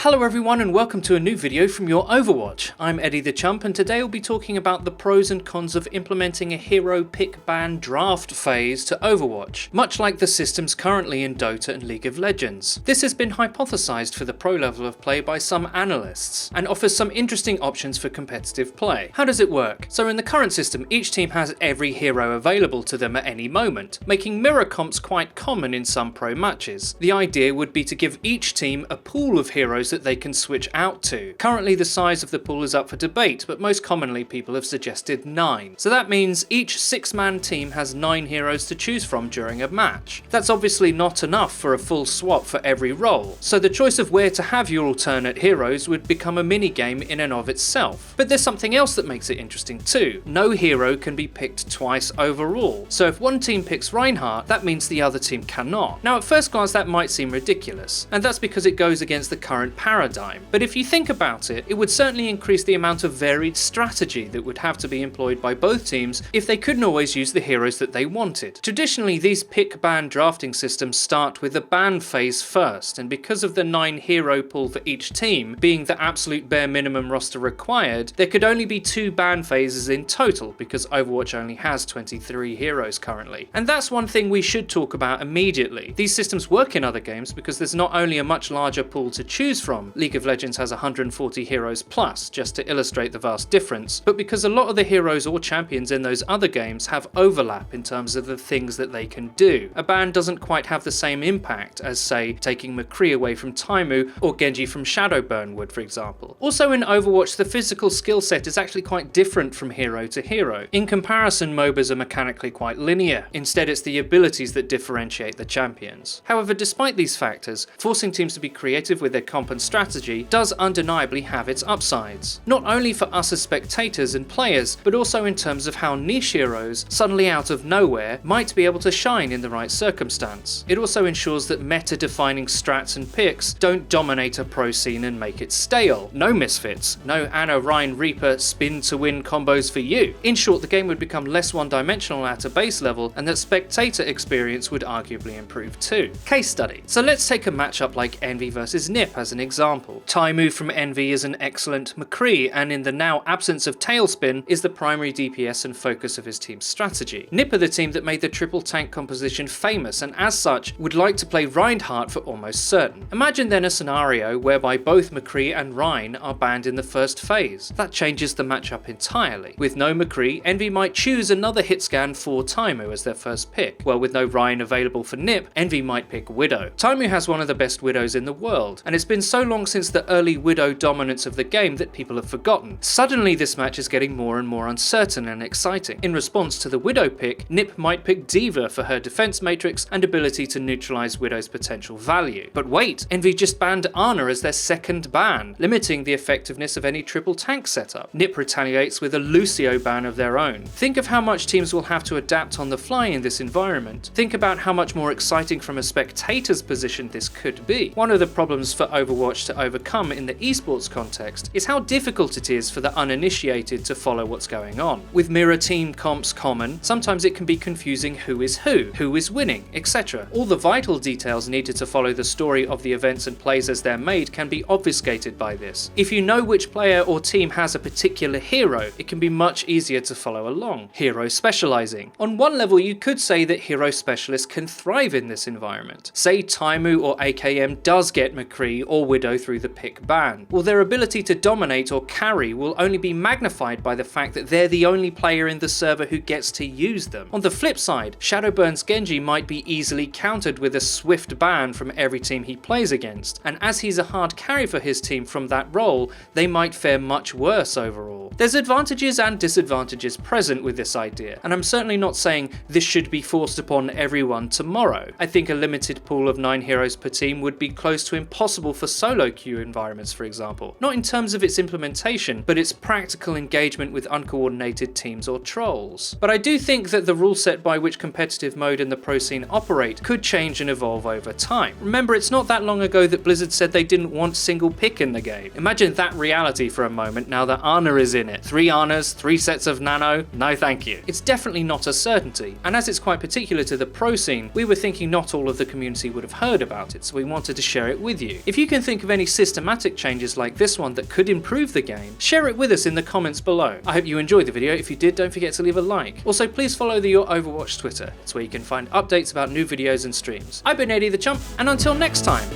Hello everyone and welcome to a new video from Your Overwatch. I'm Eddie the Chump and today we'll be talking about the pros and cons of implementing a hero pick ban draft phase to Overwatch, much like the systems currently in Dota and League of Legends. This has been hypothesized for the pro level of play by some analysts and offers some interesting options for competitive play. How does it work? So in the current system, each team has every hero available to them at any moment, making mirror comps quite common in some pro matches. The idea would be to give each team a pool of heroes that they can switch out to. Currently the size of the pool is up for debate, but most commonly people have suggested 9. So that means each 6-man team has 9 heroes to choose from during a match. That's obviously not enough for a full swap for every role, so the choice of where to have your alternate heroes would become a mini-game in and of itself. But there's something else that makes it interesting too. No hero can be picked twice overall, so if one team picks Reinhardt, that means the other team cannot. Now at first glance that might seem ridiculous, and that's because it goes against the current paradigm. But if you think about it, it would certainly increase the amount of varied strategy that would have to be employed by both teams if they couldn't always use the heroes that they wanted. Traditionally, these pick-ban drafting systems start with the ban phase first, and because of the 9 hero pool for each team being the absolute bare minimum roster required, there could only be 2 ban phases in total because Overwatch only has 23 heroes currently. And that's one thing we should talk about immediately. These systems work in other games because there's not only a much larger pool to choose from, League of Legends has 140 heroes plus, just to illustrate the vast difference, but because a lot of the heroes or champions in those other games have overlap in terms of the things that they can do. A ban doesn't quite have the same impact as, say, taking McCree away from Taimu or Genji from Shadowburn would, for example. Also in Overwatch, the physical skill set is actually quite different from hero to hero. In comparison, MOBAs are mechanically quite linear. Instead, it's the abilities that differentiate the champions. However, despite these factors, forcing teams to be creative with their comp and strategy does undeniably have its upsides. Not only for us as spectators and players, but also in terms of how niche heroes, suddenly out of nowhere, might be able to shine in the right circumstance. It also ensures that meta-defining strats and picks don't dominate a pro scene and make it stale. No misfits, no Ana, Ryan, Reaper spin to win combos for you. In short, the game would become less one-dimensional at a base level, and that spectator experience would arguably improve too. Case study. So let's take a matchup like Envy versus Nip as an example. Taimu from Envy is an excellent McCree, and in the now absence of Tailspin, is the primary DPS and focus of his team's strategy. Nip are the team that made the triple tank composition famous, and as such, would like to play Reinhardt for almost certain. Imagine then a scenario whereby both McCree and Rein are banned in the first phase. That changes the matchup entirely. With no McCree, Envy might choose another hit scan for Taimu as their first pick, while with no Rein available for Nip, Envy might pick Widow. Taimu has one of the best Widows in the world, and it's been so long since the early Widow dominance of the game that people have forgotten. Suddenly this match is getting more and more uncertain and exciting. In response to the Widow pick, Nip might pick D.Va for her defense matrix and ability to neutralize Widow's potential value. But wait, Envy just banned Ana as their second ban, limiting the effectiveness of any triple tank setup. Nip retaliates with a Lucio ban of their own. Think of how much teams will have to adapt on the fly in this environment. Think about how much more exciting from a spectator's position this could be. One of the problems for Overwatch to overcome in the esports context is how difficult it is for the uninitiated to follow what's going on. With mirror team comps common, sometimes it can be confusing who is winning, etc. All the vital details needed to follow the story of the events and plays as they're made can be obfuscated by this. If you know which player or team has a particular hero, it can be much easier to follow along. Hero specializing. On one level, you could say that hero specialists can thrive in this environment. Say Taimu or AKM does get McCree or Widow through the pick ban. Well, their ability to dominate or carry will only be magnified by the fact that they're the only player in the server who gets to use them. On the flip side, Shadowburn's Genji might be easily countered with a swift ban from every team he plays against, and as he's a hard carry for his team from that role, they might fare much worse overall. There's advantages and disadvantages present with this idea, and I'm certainly not saying this should be forced upon everyone tomorrow. I think a limited pool of 9 heroes per team would be close to impossible for solo queue environments, for example. Not in terms of its implementation, but its practical engagement with uncoordinated teams or trolls. But I do think that the rule set by which competitive mode and the pro scene operate could change and evolve over time. Remember, it's not that long ago that Blizzard said they didn't want single pick in the game. Imagine that reality for a moment now that Ana is in it. 3 Anas, 3 sets of Nano, no thank you. It's definitely not a certainty, and as it's quite particular to the pro scene, we were thinking not all of the community would have heard about it, so we wanted to share it with you. If you can think think of any systematic changes like this one that could improve the game, share it with us in the comments below. I hope you enjoyed the video. If you did, don't forget to leave a like. Also, please follow the Your Overwatch Twitter. It's where you can find updates about new videos and streams. I've been Eddie the Chump, and until next time,